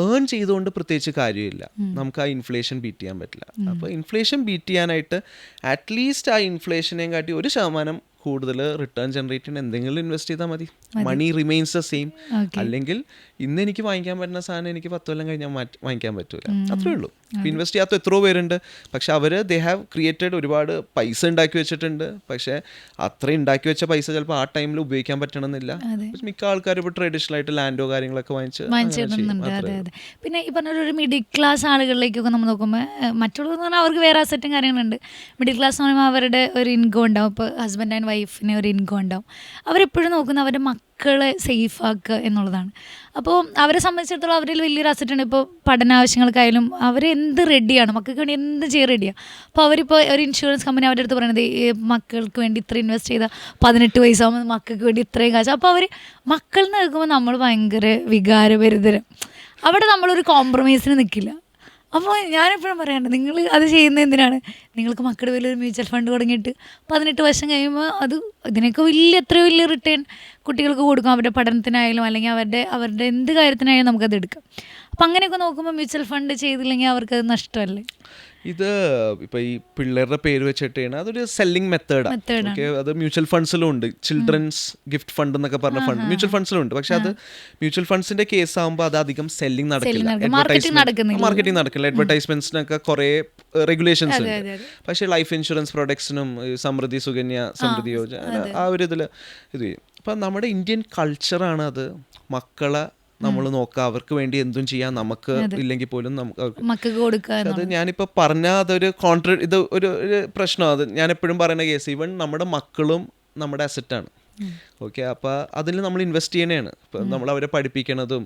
ഏൺ ചെയ്തുകൊണ്ട് പ്രത്യേകിച്ച് കാര്യമില്ല. നമുക്ക് ആ ഇൻഫ്ലേഷൻ ബീറ്റ് ചെയ്യാൻ പറ്റില്ല. അപ്പോൾ ഇൻഫ്ലേഷൻ ബീറ്റ് ചെയ്യാനായിട്ട് അറ്റ്ലീസ്റ്റ് ആ ഇൻഫ്ലേഷനെയും കാട്ടി 1% കൂടുതൽ റിട്ടേൺ ജനറേറ്റ് ചെയ്യുന്ന എന്തെങ്കിലും ഇൻവെസ്റ്റ് ചെയ്താൽ മതി. മണി റിമെയിൻസ് ദ സെയിം. അല്ലെങ്കിൽ ഇന്ന് എനിക്ക് വാങ്ങിക്കാൻ പറ്റുന്ന സാധനം എനിക്ക് 10 കൊല്ലം കഴിഞ്ഞാൽ വാങ്ങിക്കാൻ പറ്റൂല. അത്രേ ഉള്ളൂ. ഇൻവെസ്റ്റ് ചെയ്യാത്ത എത്രയോ പേരുണ്ട്. പക്ഷെ അവർ ദേ ഹാവ് ക്രിയേറ്റഡ് ഒരുപാട് പൈസ ഉണ്ടാക്കി വെച്ചിട്ടുണ്ട്. പക്ഷേ അത്രയും ഉണ്ടാക്കി വെച്ച പൈസ ചിലപ്പോൾ ആ ടൈമിൽ ഉപയോഗിക്കാൻ പറ്റണമെന്നില്ല. മിക്ക ആൾക്കാരും ഇപ്പോൾ ട്രഡീഷണൽ ആയിട്ട് ലാൻഡോ കാര്യങ്ങളൊക്കെ വാങ്ങിച്ചിടുന്നുണ്ട്. അതെ അതെ. പിന്നെ ഈ പറഞ്ഞ ഒരു മിഡിൽ ക്ലാസ് ആളുകളിലേക്കൊക്കെ നമ്മൾ നോക്കുമ്പോൾ, മറ്റുള്ളവർ പറഞ്ഞാൽ അവർക്ക് വേറെ അസറ്റും കാര്യങ്ങളുണ്ട്. മിഡിൽ ക്ലാസ് എന്ന് പറയുമ്പോൾ അവരുടെ ഒരു ഇൻകം ഉണ്ടാവും. ഇപ്പോൾ ഹസ്ബൻഡ് ആൻഡ് വൈഫിന് ഒരു ഇൻകം ഉണ്ടാവും. അവരെപ്പോഴും നോക്കുന്നത് അവരുടെ മക്കളെ സേഫ് ആക്കുക എന്നുള്ളതാണ്. അപ്പോൾ അവരെ സംബന്ധിച്ചിടത്തോളം അവരിൽ വലിയൊരു അസറ്റ് ഉണ്ട്. ഇപ്പോൾ പഠനാവശ്യങ്ങൾക്കായാലും അവർ എന്ത് റെഡിയാണ്, മക്കൾക്ക് വേണ്ടി എന്ത് ചെയ്യാൻ റെഡിയാണ്. അപ്പോൾ അവരിപ്പോൾ ഒരു ഇൻഷുറൻസ് കമ്പനി അവരുടെ അടുത്ത് പറയുന്നത് മക്കൾക്ക് വേണ്ടി ഇത്ര ഇൻവെസ്റ്റ് ചെയ്താൽ 18 വയസ്സാകുമ്പോൾ മക്കൾക്ക് വേണ്ടി ഇത്രയും കാശ്. അപ്പോൾ അവർ മക്കൾ എന്ന് കേൾക്കുമ്പോൾ നമ്മൾ ഭയങ്കര വികാരഭരിതരം. അവിടെ നമ്മളൊരു കോംപ്രമൈസിന് നിൽക്കില്ല. അപ്പോൾ ഞാനെപ്പോഴും പറയാറുണ്ട്, നിങ്ങൾ അത് ചെയ്യുന്നത് എന്തിനാണ്? നിങ്ങൾക്ക് മക്കളുടെ വലിയൊരു മ്യൂച്വൽ ഫണ്ട് തുടങ്ങിയിട്ട് 18 വർഷം കഴിയുമ്പോൾ ഇതിനൊക്കെ എത്രയോ വലിയ റിട്ടേൺ കുട്ടികൾക്ക് കൊടുക്കാം. അവരുടെ പഠനത്തിനായാലും അല്ലെങ്കിൽ അവരുടെ എന്ത് കാര്യത്തിനായാലും നമുക്കത് എടുക്കാം. അപ്പം അങ്ങനെയൊക്കെ നോക്കുമ്പോൾ മ്യൂച്വൽ ഫണ്ട് ചെയ്തില്ലെങ്കിൽ അവർക്കത് നഷ്ടമല്ലേ? ഇത് ഇപ്പോൾ ഈ പിള്ളേരുടെ പേര് വെച്ചിട്ട് അതൊരു സെല്ലിംഗ് മെത്തേഡാണ്. ഓക്കെ, അത് മ്യൂച്വൽ ഫണ്ട്സിലും ഉണ്ട്. ചിൽഡ്രൻസ് ഗിഫ്റ്റ് ഫണ്ട് എന്നൊക്കെ പറഞ്ഞ ഫണ്ട് മ്യൂച്വൽ ഫണ്ട്സിലും ഉണ്ട്. പക്ഷെ അത് മ്യൂച്വൽ ഫണ്ട്സിന്റെ കേസ് ആകുമ്പോൾ അത് അധികം സെല്ലിംഗ് നടക്കില്ല, മാർക്കറ്റിംഗ് നടക്കില്ല. അഡ്വർടൈസ്മെന്റ്സിനൊക്കെ കുറേ റെഗുലേഷൻസ് ഉണ്ട്. പക്ഷേ ലൈഫ് ഇൻഷുറൻസ് പ്രൊഡക്ട്സിനും സമൃദ്ധി സുകന്യ സമൃദ്ധി യോജന ആ ഒരു ഇതിൽ ഇത് ചെയ്യും. അപ്പം നമ്മുടെ ഇന്ത്യൻ കൾച്ചറാണ് അത്. മക്കളെ നമ്മൾ നോക്കുക, അവർക്ക് വേണ്ടി എന്തും ചെയ്യാം, നമുക്ക് ഇല്ലെങ്കിൽ പോലും നമുക്ക് കൊടുക്കുക. അത് ഞാനിപ്പോൾ പറഞ്ഞ അതൊരു ഇത് ഒരു പ്രശ്നമാണ്. അത് ഞാൻ എപ്പോഴും പറയുന്ന കേസ്, ഈവൻ നമ്മുടെ മക്കളും നമ്മുടെ അസറ്റാണ്. ഓക്കെ, അപ്പോൾ അതിൽ നമ്മൾ ഇൻവെസ്റ്റ് ചെയ്യണതാണ്. ഇപ്പം നമ്മൾ അവരെ പഠിപ്പിക്കണതും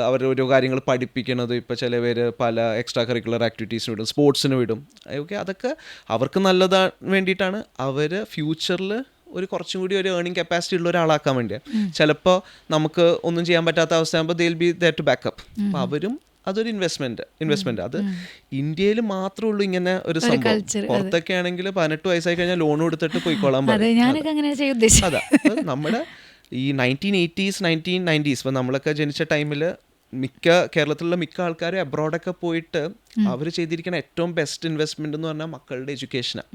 അവരുടെ ഓരോ കാര്യങ്ങൾ പഠിപ്പിക്കണതും, ഇപ്പോൾ ചില പേര് പല എക്സ്ട്രാ കരിക്കുലർ ആക്ടിവിറ്റീസിന് വിടും, സ്പോർട്സിന് വിടും. ഓക്കെ, അതൊക്കെ അവർക്ക് നല്ലതാ വേണ്ടിയിട്ടാണ്. അവർ ഫ്യൂച്ചറിൽ ഒരു കുറച്ചും കൂടി ഒരു ഏർണിംഗ് കപ്പാസിറ്റി ഉള്ള ഒരാളാക്കാൻ വേണ്ടിയാണ്. ചിലപ്പോൾ നമുക്ക് ഒന്നും ചെയ്യാൻ പറ്റാത്ത അവസ്ഥയാകുമ്പോൾ they will be there to backup. അപ്പോൾ അവരും അതൊരു ഇൻവെസ്റ്റ്മെന്റ്. അത് ഇന്ത്യയിൽ മാത്രമേ ഉള്ളൂ ഇങ്ങനെ ഒരു സംഭവം. പുറത്തൊക്കെ ആണെങ്കിൽ 18 വയസ്സായി കഴിഞ്ഞാൽ ലോൺ എടുത്തിട്ട് പോയിക്കോളാൻ പറയും. അതാ നമ്മുടെ ഈ 1980s 1990s ഇപ്പം നമ്മളൊക്കെ ജനിച്ച ടൈമിൽ കേരളത്തിലുള്ള മിക്ക ആൾക്കാരും അബ്രോഡൊക്കെ പോയിട്ട് അവർ ചെയ്തിരിക്കുന്ന ഏറ്റവും ബെസ്റ്റ് ഇൻവെസ്റ്റ്മെന്റ് എന്ന് പറഞ്ഞാൽ മക്കളുടെ എഡ്യൂക്കേഷനാണ്.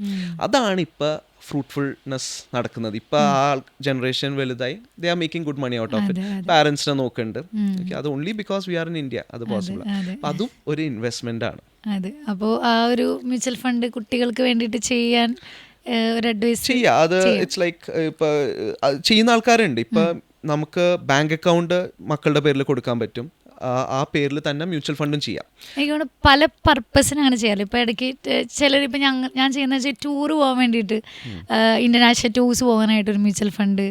അതാണ് ഇപ്പോൾ ഫ്രൂട്ട്ഫുൾനെസ് നടക്കുന്നത്. ഇപ്പോൾ ആ ജനറേഷൻ വലുതായി, they are making good money out of it. പാരൻസിനെ നോക്കുന്നുണ്ട്. അത് only because we are in India അത് പോസിബിൾ. അതും ഒരു ഇൻവെസ്റ്റ്മെന്റ് ആണ്. അതെ, അപ്പോൾ ആ ഒരു മ്യൂച്വൽ ഫണ്ട് കുട്ടികൾക്ക് വേണ്ടിയിട്ട് ചെയ്യാൻ ഒരു അഡ്വൈസ് ചെയ്യാം. അത് ഇറ്റ്സ് ലൈക്ക് ഇപ്പോൾ ചെയ്യുന്ന ആൾക്കാരുണ്ട്. ഇപ്പം നമുക്ക് ബാങ്ക് അക്കൗണ്ട് മക്കളുടെ പേരിൽ കൊടുക്കാൻ പറ്റും. ആ പേരിൽ തന്നെ മ്യൂച്വൽ ഫണ്ടും ചെയ്യാം. എനിക്ക് പല പർപ്പസിനാണ് ചെയ്യാറ്. ഇപ്പോൾ ഇടയ്ക്ക് ചിലർ ഇപ്പം ഞാൻ ചെയ്യുന്ന വെച്ചാൽ ടൂർ പോകാൻ വേണ്ടിയിട്ട് ഇൻ്റർനാഷണൽ ടൂർസ് പോകാനായിട്ടൊരു മ്യൂച്വൽ ഫണ്ട്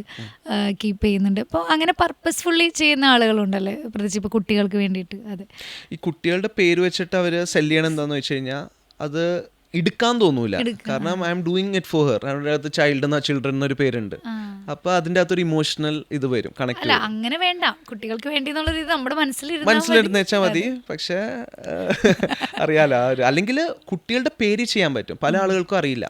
കീപ്പ് ചെയ്യുന്നുണ്ട്. അപ്പോൾ അങ്ങനെ പർപ്പസ്ഫുള്ളി ചെയ്യുന്ന ആളുകളുണ്ടല്ലേ, പ്രത്യേകിച്ച് ഇപ്പോൾ കുട്ടികൾക്ക് വേണ്ടിയിട്ട്. അതെ, ഈ കുട്ടികളുടെ പേര് വെച്ചിട്ട് അവർ സെല് ചെയ്യണം എന്താണെന്ന് വെച്ച് കഴിഞ്ഞാൽ അത് എടുക്കാൻ തോന്നൂല. കാരണം I am doing it for her. അവരുടെ അകത്ത് ചിൽഡ്രൻ എന്നൊരു പേരുണ്ട്. അപ്പൊ അതിന്റെ അകത്തൊരു ഇമോഷണൽ ഇത് വരും, കണക്ട്. അങ്ങനെ വേണ്ട, കുട്ടികൾക്ക് വേണ്ടി എന്നുള്ളത് നമ്മുടെ മനസ്സിലിരുന്ന് വെച്ചാൽ മതി. പക്ഷെ അറിയാലോ, അല്ലെങ്കിൽ കുട്ടികളുടെ പേര് ചെയ്യാൻ പറ്റും. പല ആളുകൾക്കും അറിയില്ല.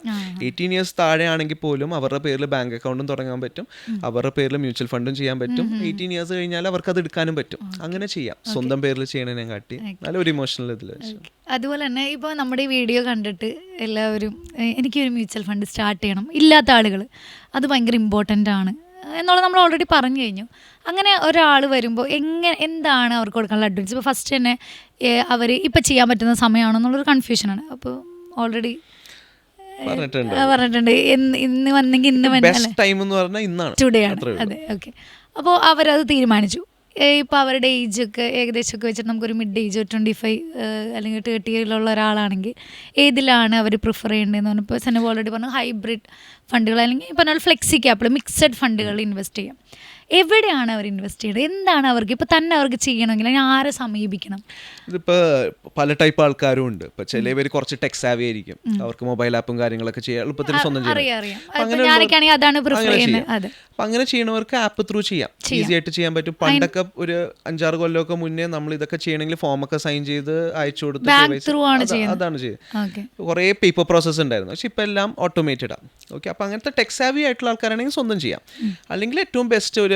18 years താഴെ ആണെങ്കിൽ പോലും അവരുടെ പേരിൽ ബാങ്ക് അക്കൗണ്ടും തുടങ്ങാൻ പറ്റും, അവരുടെ പേരിൽ മ്യൂച്വൽ ഫണ്ടും ചെയ്യാൻ പറ്റും. 18 years കഴിഞ്ഞാൽ അവർക്ക് അത് എടുക്കാനും പറ്റും. അങ്ങനെ ചെയ്യാം, സ്വന്തം പേരിൽ ചെയ്യണതിനെ കാട്ടി നല്ലൊരു ഇമോഷണൽ ഇതിൽ. അതുപോലെ തന്നെ ഇപ്പോൾ നമ്മുടെ ഈ വീഡിയോ കണ്ടിട്ട് എല്ലാവരും എനിക്കൊരു മ്യൂച്വൽ ഫണ്ട് സ്റ്റാർട്ട് ചെയ്യണം, ഇല്ലാത്ത ആളുകൾ, അത് ഭയങ്കര ഇമ്പോർട്ടൻ്റ് ആണ് എന്നുള്ളത് നമ്മൾ ഓൾറെഡി പറഞ്ഞു കഴിഞ്ഞു. അങ്ങനെ ഒരാൾ വരുമ്പോൾ എന്താണ് അവർക്ക് കൊടുക്കാനുള്ള അഡ്വൈസ്? ഇപ്പോൾ ഫസ്റ്റ് തന്നെ അവർ ഇപ്പം ചെയ്യാൻ പറ്റുന്ന സമയമാണോ എന്നുള്ളൊരു കൺഫ്യൂഷനാണ്. അപ്പോൾ ഓൾറെഡി പറഞ്ഞിട്ടുണ്ട് ഇന്ന് വന്നെങ്കിൽ ഇന്ന് ടുഡേ ആണ്. അതെ, ഓക്കെ. അപ്പോൾ അവരത് തീരുമാനിച്ചു. ഇപ്പോൾ അവരുടെ ഏജൊക്കെ ഏകദേശമൊക്കെ വെച്ചിട്ട് നമുക്കൊരു മിഡ് ഏജ് 25 അല്ലെങ്കിൽ 30 ഒരാളാണെങ്കിൽ ഏതിലാണ് അവർ പ്രിഫർ ചെയ്യേണ്ടതെന്ന് പറഞ്ഞപ്പോൾ സെനബ് ഓൾറെഡി പറഞ്ഞു ഹൈബ്രിഡ് ഫണ്ടുകൾ, അല്ലെങ്കിൽ ഇപ്പോൾ പറഞ്ഞാൽ ഫ്ലെക്സി ക്യാപിറ്റൽ മിക്സഡ് ഫണ്ടുകൾ ഇൻവെസ്റ്റ് ചെയ്യാം. എവിടെയാണ് അവർ ഇൻവെസ്റ്റ് ചെയ്യേണ്ടത്? എന്താണ് അവർക്ക് ഇപ്പോൾ തന്നെ അവർക്ക് ചെയ്യണമെങ്കിൽ ആരെ സമീപിക്കണം? ഇതിപ്പോൾ പല ടൈപ്പ് ആൾക്കാരും ഉണ്ട്. ഇപ്പോൾ ചില പേര് കുറച്ച് ടെക് സാവി ആയിരിക്കും, അവർക്ക് മൊബൈൽ ആപ്പും കാര്യങ്ങളൊക്കെ ചെയ്യാം, എളുപ്പത്തിൽ സ്വന്തം ചെയ്യാം. അപ്പം അങ്ങനെ ചെയ്യണവർക്ക് ആപ്പ് ത്രൂ ചെയ്യാം, ഈസി ആയിട്ട് ചെയ്യാൻ പറ്റും. പണ്ടൊക്കെ ഒരു 5-6 കൊല്ലമൊക്കെ മുന്നേ നമ്മൾ ഇതൊക്കെ ചെയ്യണമെങ്കിൽ ഫോമൊക്കെ സൈൻ ചെയ്ത് അയച്ചു കൊടുത്ത് അതാണ് ചെയ്യുന്നത്. കുറേ പേപ്പർ പ്രോസസ്സ് ഉണ്ടായിരുന്നു. പക്ഷെ ഇപ്പം എല്ലാം ഓട്ടോമേറ്റഡ് ആണ്. ഓക്കെ, അപ്പം അങ്ങനത്തെ ടെക് സാവി ആയിട്ടുള്ള ആൾക്കാരാണെങ്കിൽ സ്വന്തം ചെയ്യാം. അല്ലെങ്കിൽ ഏറ്റവും ബെസ്റ്റ് ഒരു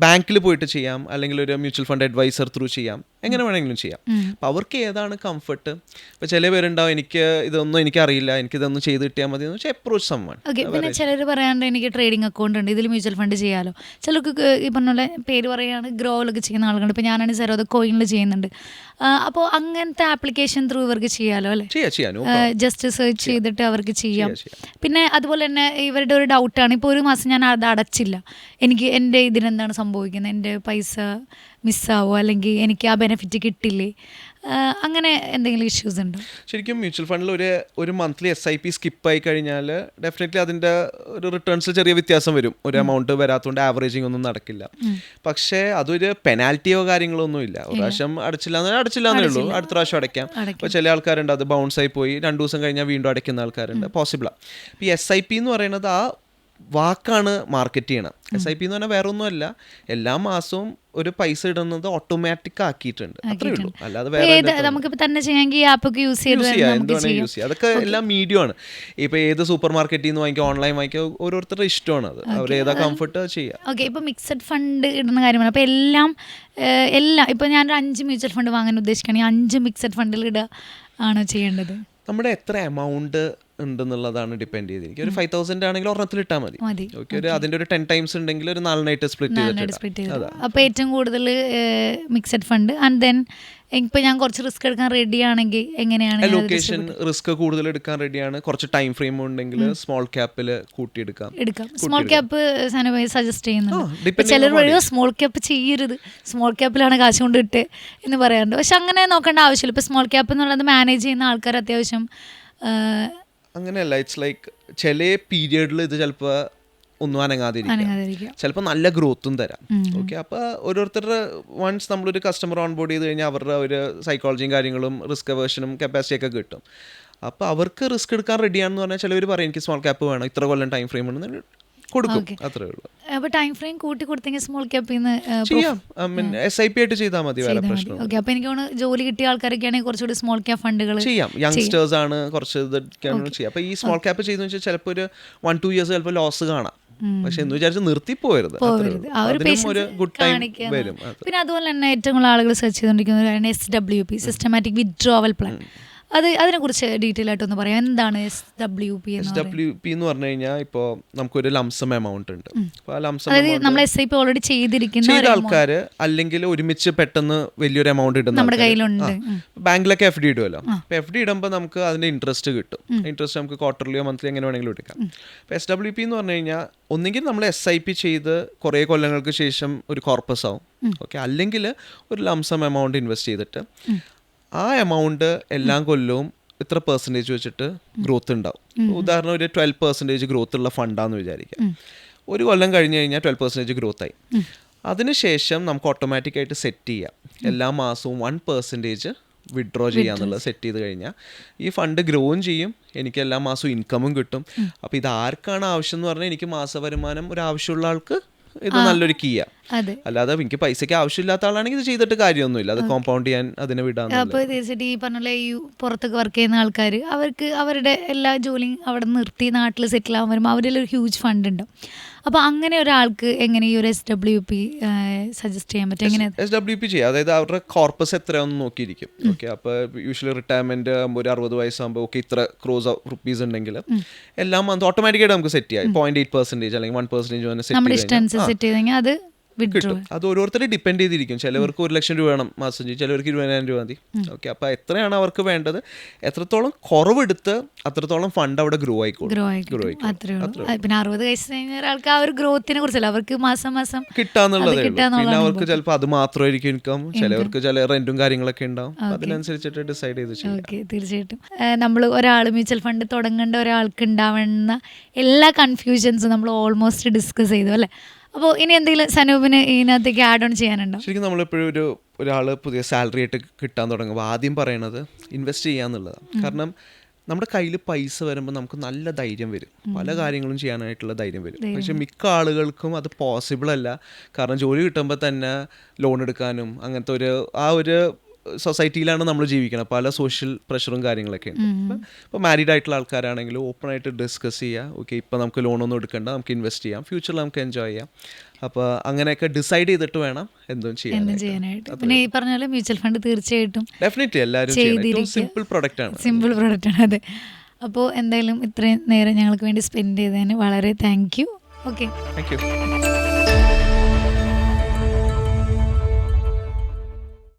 ബാങ്കിൽ പോയിട്ട് ചെയ്യാം, അല്ലെങ്കിൽ ഒരു മ്യൂച്വൽ ഫണ്ട് അഡ്വൈസർ ത്രൂ ചെയ്യാം, എങ്ങനെ വേണമെങ്കിലും ചെയ്യാം. അപ്പോൾ അവർക്ക് ഏതാണ് കംഫർട്ട്. ഇപ്പോൾ ചില പേരുണ്ടാവും ഇതൊന്നും എനിക്കറിയില്ല, എനിക്കിതൊന്നും ചെയ്ത് കിട്ടിയാൽ മതി എന്ന് വെച്ചാൽ അപ്രോച്ച് സമ്വൺ. ഓക്കെ, പിന്നെ ചിലർ പറയാണ്ട് എനിക്ക് ട്രേഡിംഗ് അക്കൗണ്ട് ഉണ്ട്, ഇതിൽ മ്യൂച്വൽ ഫണ്ട് ചെയ്യാമല്ലോ. ചിലർക്ക് ഈ പറഞ്ഞ പോലെ പേര് പറയുകയാണ് ഗ്രോയിലൊക്കെ ചെയ്യുന്ന ആളുകളുണ്ട്. ഇപ്പോൾ ഞാനാണ് സെറോദ കോയിനിൽ ചെയ്യുന്നുണ്ട്. അപ്പോൾ അങ്ങനത്തെ ആപ്ലിക്കേഷൻ ത്രൂ ഇവർക്ക് ചെയ്യാമല്ലോ അല്ലേ? ജസ്റ്റ് സെർച്ച് ചെയ്തിട്ട് അവർക്ക് ചെയ്യാം. പിന്നെ അതുപോലെ തന്നെ ഇവരുടെ ഒരു ഡൗട്ടാണ്, ഇപ്പോൾ ഒരു മാസം ഞാൻ അത് അടച്ചില്ല, എനിക്ക് എൻ്റെ ഇതിനെന്താണ് സംഭവിക്കുന്നത്, എൻ്റെ പൈസ മിസ്സാവോ അല്ലെങ്കിൽ എനിക്ക് ആ ബെനിഫിറ്റ് കിട്ടില്ലേ, അങ്ങനെ എന്തെങ്കിലും ഇഷ്യൂസ് ഉണ്ടോ? ശരിക്കും മ്യൂച്വൽ ഫണ്ടിൽ ഒരു മന്ത്ലി SIP സ്കിപ്പായി കഴിഞ്ഞാൽ ഡെഫിനറ്റ്ലി അതിൻ്റെ ഒരു റിട്ടേൺസിൽ ചെറിയ വ്യത്യാസം വരും. ഒരു എമൗണ്ട് വരാത്തതുകൊണ്ട് ആവറേജിങ് ഒന്നും നടക്കില്ല. പക്ഷേ അതൊരു പെനാൽറ്റിയോ കാര്യങ്ങളോ ഒന്നും ഇല്ല. ഒരു പ്രാവശ്യം അടച്ചില്ലാന്നേ ഉള്ളൂ, അടുത്ത പ്രാവശ്യം അടയ്ക്കാം. അപ്പോൾ ചില ആൾക്കാരുണ്ട് അത് ബൗൺസായി പോയി 2 ദിവസം കഴിഞ്ഞാൽ വീണ്ടും അടയ്ക്കുന്ന ആൾക്കാരുണ്ട്, പോസിബിളാണ്. ഈ SIP എന്ന് പറയുന്നത് ആ വാക്കാണ് മാർക്കറ്റ് ചെയ്യണം. SIP എന്ന് പറഞ്ഞാൽ വേറെ ഒന്നുമല്ല, എല്ലാ മാസവും ഒരു പൈസ ഇടുന്നത് ഓട്ടോമാറ്റിക് ആക്കിയിട്ടുണ്ട്, അത്രേ ഉള്ളൂ. അല്ലാതെ അതൊക്കെ എല്ലാം മീഡിയം ആണ്. ഇപ്പൊ ഏത് സൂപ്പർ മാർക്കറ്റിൽ നിന്ന് വാങ്ങിക്കുക, ഓൺലൈൻ വാങ്ങിക്കുക, ഓരോരുത്തരുടെ ഇഷ്ടമാണ്. അത് അവർ ഏതാ കംഫർട്ട് ചെയ്യാം. ഓക്കെ, ഇപ്പൊ മിക്സഡ് ഫണ്ട് ഇടുന്ന കാര്യമാണ്. അപ്പൊ എല്ലാം ഇപ്പൊ ഞാൻ 5 മ്യൂച്വൽ ഫണ്ട് വാങ്ങാൻ ഉദ്ദേശിക്കുകയാണെങ്കിൽ 5 മിക്സഡ് ഫണ്ടിൽ ഇടുക ആണോ ചെയ്യേണ്ടത്? നമ്മുടെ എത്ര എമൗണ്ട് ഉണ്ടെന്നുള്ളതാണ് ഡിപ്പെൻഡ് ചെയ്തിരിക്കും. ഒരു 5,000 ആണെങ്കിൽ ഒരെണ്ണത്തിൽ ഇട്ടാൽ മതി. ഓക്കെ, അതിന്റെ ഒരു 10 ടൈംസ് ഉണ്ടെങ്കിൽ ഒരു 4 സ്പ്ലിറ്റ് ചെയ്തിട്ട്. അപ്പോൾ ഏറ്റവും കൂടുതൽ മിക്സഡ് ഫണ്ട് ആൻഡ് ദെൻ ഇപ്പം ഞാൻ കുറച്ച് റിസ്ക് എടുക്കാൻ റെഡി ആണെങ്കിൽ എങ്ങനെയാണ് ഞാനത് ലൊക്കേഷൻ റിസ്ക് കൂടുതൽ എടുക്കാൻ റെഡിയാണ്. കുറച്ച് ടൈം ഫ്രെയിം ഉണ്ടെങ്കിൽ സ്മോൾ ക്യാപ്പിൽ കൂട്ടിയെടുക്കാം. സ്മോൾ ക്യാപ്പ് സനബായി സജസ്റ്റ് ചെയ്യുന്നുണ്ട്. ചിലർ പറയോ സ്മോൾ ക്യാപ്പ് ചെയ്യരുത്, സ്മോൾ ക്യാപ്പിലാണ് കാശ് കൊണ്ട് ഇട്ട് എന്ന് പറയാറുണ്ട്. പക്ഷെ അങ്ങനെ നോക്കേണ്ട ആവശ്യമില്ല. ഇപ്പം സ്മോൾ ക്യാപ്പ് എന്നുള്ളത് മാനേജ് ചെയ്യുന്ന ആൾക്കാർ അത്യാവശ്യം അങ്ങനെയല്ല. ഇറ്റ്സ് ലൈക്ക് ചില പീരിയഡിൽ ഇത് ചിലപ്പോൾ ഒന്നും അനങ്ങാതിരിക്കും, ചിലപ്പോൾ നല്ല ഗ്രോത്തും തരാം. ഓക്കെ, അപ്പോൾ ഓരോരുത്തരുടെ വൺസ് നമ്മളൊരു കസ്റ്റമർ ഓൺ ബോർഡ് ചെയ്ത് കഴിഞ്ഞാൽ അവരുടെ ഒരു സൈക്കോളജിയും കാര്യങ്ങളും റിസ്ക് അവേർഷനും കപ്പാസിറ്റി ഒക്കെ കിട്ടും. അപ്പോൾ അവർക്ക് റിസ്ക് എടുക്കാൻ റെഡിയാണെന്ന് പറഞ്ഞാൽ ചിലവർ പറയും എനിക്ക് സ്മോൾ ക്യാപ്പ് വേണം, ഇത്ര കൊല്ലം ടൈം ഫ്രെയിം ഉണ്ടെന്ന് കൊടുക്കും. അത്രേ ഉള്ളൂ. അപ്പോൾ ടൈം ഫ്രെയിം കൂട്ടി കൊടുത്തെങ്കിൽ സ്മോൾ ക്യാപ്പിൽ നിന്ന് ചെയ്യാം. SIP ആയിട്ട് ചെയ്താൽ മതി, വേറെ പ്രശ്നം. ഓക്കെ, അപ്പോൾ എനിക്ക് തോന്നുന്നു ജോലി കിട്ടിയ ആൾക്കാരൊക്കെയാണെങ്കിൽ കുറച്ചുകൂടി സ്മോൾ ക്യാപ്പ് ഫണ്ടുകൾ ചെയ്യാം. യങ്സ്റ്റേഴ്സ് ആണ് കുറച്ച് ഇതൊക്കെയാണ് ചെയ്യാം. അപ്പോൾ ഈ സ്മോൾ ക്യാപ്പ് ചെയ്തെന്ന് വെച്ചാൽ ചിലപ്പോൾ ഒരു 1-2 years ചിലപ്പോൾ ലോസ് കാണാം. പക്ഷെ എന്ന് വിചാരിച്ച് നിർത്തിപ്പോരുത്, ഒരു ഗുഡ് ടൈം വരും. പിന്നെ അതുപോലെ തന്നെ ഏറ്റവും കൂടുതൽ ആളുകൾ സെർച്ച് ചെയ്തുകൊണ്ടിരിക്കുന്ന SWP, സിസ്റ്റമാറ്റിക് വിത്ഡ്രോവൽ പ്ലാൻ. അതിനെ കുറിച്ച് ഡീറ്റെയിൽ ആയിട്ടൊന്ന് പറയാം. എന്താണ് SWP എന്ന് പറഞ്ഞു കഴിഞ്ഞാൽ ഇപ്പോൾ നമുക്കൊരു ലംസം എമൗണ്ട് ഉണ്ട്. അതായത് നമ്മൾ SIP ഓൾറെഡി ചെയ്തിരിക്കുന്ന ആൾക്കാർ അല്ലെങ്കിൽ ഒരുമിച്ച് പെട്ടെന്ന് വലിയൊരു എമൗണ്ട് ഇടുന്ന നമ്മുടെ കയ്യിലുണ്ട്. ബാങ്കിലൊക്കെ FD ഇടുമല്ലോ. അപ്പോൾ FD ഇടുമ്പോൾ നമുക്ക് അതിന്റെ ഇൻട്രസ്റ്റ് കിട്ടും. ഇൻട്രസ്റ്റ് നമുക്ക് ക്വാർട്ടർലിയോ മന്ത്ലി എങ്ങനെ വേണമെങ്കിലും എടുക്കാം. അപ്പോൾ SWP എന്ന് പറഞ്ഞു കഴിഞ്ഞാൽ ഒന്നുകിൽ നമ്മൾ SIP ചെയ്ത് കുറേ കൊല്ലങ്ങൾക്ക് ശേഷം ഒരു കോർപ്പസ് ആവും. ഓക്കെ, അല്ലെങ്കിൽ ഒരു ലംസം എമൗണ്ട് ഇൻവെസ്റ്റ് ചെയ്തിട്ട് ആ എമൗണ്ട് എല്ലാ കൊല്ലവും ഇത്ര പെർസെൻറ്റേജ് വെച്ചിട്ട് ഗ്രോത്ത് ഉണ്ടാവും. ഉദാഹരണം ഒരു 12% ഗ്രോത്ത് ഉള്ള ഫണ്ടാന്ന് വിചാരിക്കാം. ഒരു കൊല്ലം കഴിഞ്ഞ് കഴിഞ്ഞാൽ 12% ഗ്രോത്ത് ആയി. അതിനുശേഷം നമുക്ക് ഓട്ടോമാറ്റിക്കായിട്ട് സെറ്റ് ചെയ്യാം എല്ലാ മാസവും 1% വിഡ്രോ ചെയ്യാന്നുള്ളത് സെറ്റ് ചെയ്ത് കഴിഞ്ഞാൽ ഈ ഫണ്ട് ഗ്രോയും ചെയ്യും, എനിക്ക് എല്ലാ മാസവും ഇൻകമും കിട്ടും. അപ്പോൾ ഇത് ആർക്കാണ് ആവശ്യം എന്ന് പറഞ്ഞാൽ എനിക്ക് മാസവരുമാനം ഒരു ആവശ്യമുള്ള ആൾക്ക് ഇത് നല്ലൊരു കീയാണ്. അല്ലാതെ എനിക്ക് പൈസക്ക് ആവശ്യമില്ലാത്ത ആളാണെങ്കിൽ ഇത് ചെയ്തിട്ട് കാര്യമൊന്നുമില്ല, അത് കോമ്പൗണ്ട് ചെയ്യാൻ അതിനെ വിടാൻ. അപ്പോൾ തീർച്ചയായിട്ടും ഈ പറഞ്ഞ ഈ പുറത്തൊക്കെ വർക്ക് ചെയ്യുന്ന ആൾക്കാർ അവർക്ക് അവരുടെ എല്ലാ ജോലിയും അവിടെ നിർത്തി നാട്ടിൽ സെറ്റിൽ ആകാൻ വരുമ്പോൾ അവരിൽ ഒരു ഹ്യൂജ് ഫണ്ട് ഉണ്ട്. അപ്പോൾ അങ്ങനെ ഒരാൾക്ക് എങ്ങനെ ഈ ഒരു SWP സജസ്റ്റ് ചെയ്യാൻ പറ്റും? എങ്ങനെ SWP ചെയ്യാം? അതായത് അവരുടെ കോർപ്പസ് എത്രയാണെന്ന് നോക്കിയിരിക്കും. ഓക്കെ, അപ്പോൾ യൂഷ്വലി റിട്ടയർമെന്റ് ഒരു 60 വയസ്സാകുമ്പോൾ ഓക്കെ ഇത്ര ക്രോസ് റുപ്പീസ് ഉണ്ടെങ്കിൽ എല്ലാം ഓട്ടോമാറ്റിക്കായിട്ട് നമുക്ക് സെറ്റ് ചെയ്യാം. 0.8% അല്ലെങ്കിൽ 1% സെറ്റ് ചെയ്ത് അത് കിട്ടും. അത് ഓരോരുത്തരെ ഡിപ്പെൻഡ് ചെയ്തിരിക്കും. ചിലവർക്ക് 1 ലക്ഷം രൂപ വേണം മാസം ചെയ്യും, ചിലവർക്ക് 20,000 രൂപ മതി. ഓക്കെ, അപ്പോൾ എത്രയാണ് അവർക്ക് വേണ്ടത്, എത്രത്തോളം കുറവെടുത്ത് അത്രത്തോളം ഫണ്ട് അവിടെ ഗ്രോ ആയിക്കോളും. പിന്നെ 60 വയസ്സ് കഴിഞ്ഞ ഒരാൾക്ക് ആ ഒരു ഗ്രോത്തിനെ കുറിച്ചല്ല, അവർക്ക് മാസം മാസം കിട്ടാന്നുള്ളത്. പിന്നെ അവർക്ക് ചിലപ്പോൾ അത് മാത്രമായിരിക്കും ഇൻകം, ചിലവർക്ക് ചില റെന്റും കാര്യങ്ങളൊക്കെ ഉണ്ടാവും. അതിനനുസരിച്ചിട്ട് ഡിസൈഡ് ചെയ്ത് ചെയ്യും. ഓക്കെ, തീർച്ചയായിട്ടും നമ്മൾ ഒരാൾ മ്യൂച്വൽ ഫണ്ട് തുടങ്ങേണ്ട ഒരാൾക്ക് ഉണ്ടാവുന്ന എല്ലാ കൺഫ്യൂഷൻസും നമ്മൾ ഓൾമോസ്റ്റ് ഡിസ്കസ് ചെയ്തു അല്ലേ? അപ്പോൾ ഇനി എന്തെങ്കിലും സനൂപിന് ഇതിനകത്തേക്ക് ആഡ് ഓൺ ചെയ്യാനുണ്ടോ? ശരിക്കും നമ്മളെപ്പോഴും ഒരാൾ പുതിയ സാലറി ആയിട്ട് കിട്ടാൻ തുടങ്ങുമ്പോൾ ആദ്യം പറയണത് ഇൻവെസ്റ്റ് ചെയ്യാന്നുള്ളതാണ്. കാരണം നമ്മുടെ കയ്യിൽ പൈസ വരുമ്പോൾ നമുക്ക് നല്ല ധൈര്യം വരും, പല കാര്യങ്ങളും ചെയ്യാനായിട്ടുള്ള ധൈര്യം വരും. പക്ഷെ മിക്ക ആളുകൾക്കും അത് പോസിബിൾ അല്ല. കാരണം ജോലി കിട്ടുമ്പോൾ തന്നെ ലോൺ എടുക്കാനും അങ്ങനത്തെ ഒരു സൊസൈറ്റിയിലാണ് നമ്മൾ ജീവിക്കണം. പല സോഷ്യൽ പ്രഷറും കാര്യങ്ങളൊക്കെ ഉണ്ട്. ഇപ്പോൾ മാരീഡ് ആയിട്ടുള്ള ആൾക്കാരാണെങ്കിലും ഓപ്പണായിട്ട് ഡിസ്കസ് ചെയ്യുക. ഓക്കെ, ഇപ്പോൾ നമുക്ക് ലോണൊന്നും എടുക്കണ്ട, നമുക്ക് ഇൻവെസ്റ്റ് ചെയ്യാം, ഫ്യൂച്ചറിൽ നമുക്ക് എൻജോയ് ചെയ്യാം. അപ്പോൾ അങ്ങനെയൊക്കെ ഡിസൈഡ് ചെയ്തിട്ട് വേണം എന്തും ചെയ്യാനായിട്ട്. പിന്നെ ഈ പറഞ്ഞ പോലെ മ്യൂച്വൽ ഫണ്ട് തീർച്ചയായിട്ടും ഡെഫിനറ്റ്ലി എല്ലാവരും ചെയ്യണം. സിമ്പിൾ പ്രൊഡക്റ്റ് ആണ്. അതെ. അപ്പോൾ എന്തായാലും ഇത്രയും നേരം ഞങ്ങൾക്ക് വേണ്ടി സ്പെൻഡ് ചെയ്തതിന് വളരെ thank you. Okay, thank you.